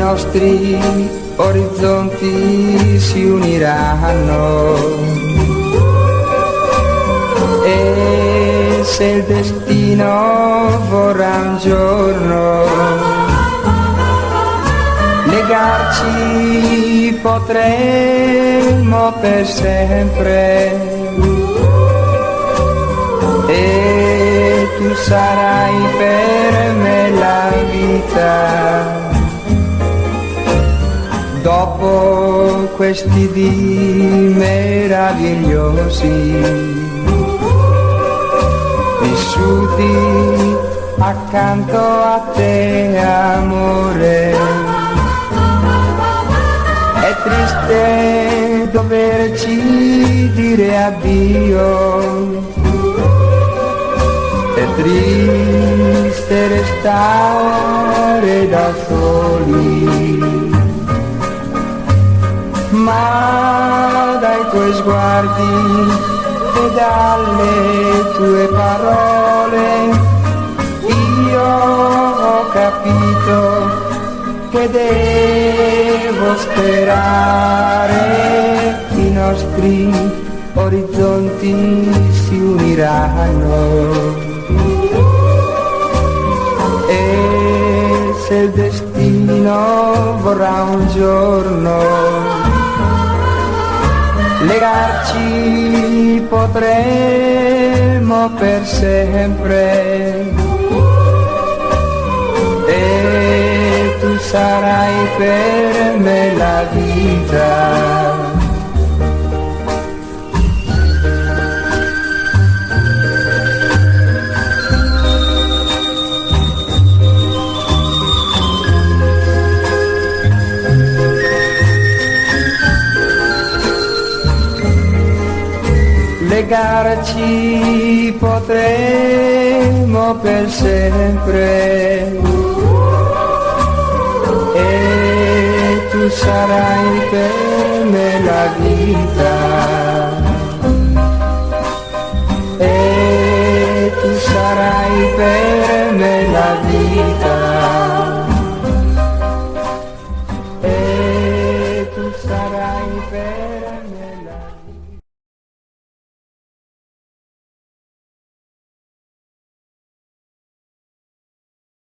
nostri orizzonti si uniranno. E se il destino vorrà un giorno legarci, potremo per sempre. E tu sarai per me la vita. Dopo questi dì meravigliosi, vissuti accanto a te, amore, è triste doverci dire addio, è triste restare da soli. Ma dai tuoi sguardi e dalle tue parole io ho capito che devo sperare, i nostri orizzonti si uniranno. E se il destino vorrà un giorno legarci, potremo per sempre. E tu sarai per me la vita. Legarci potremo per sempre. E tu sarai per me la vita.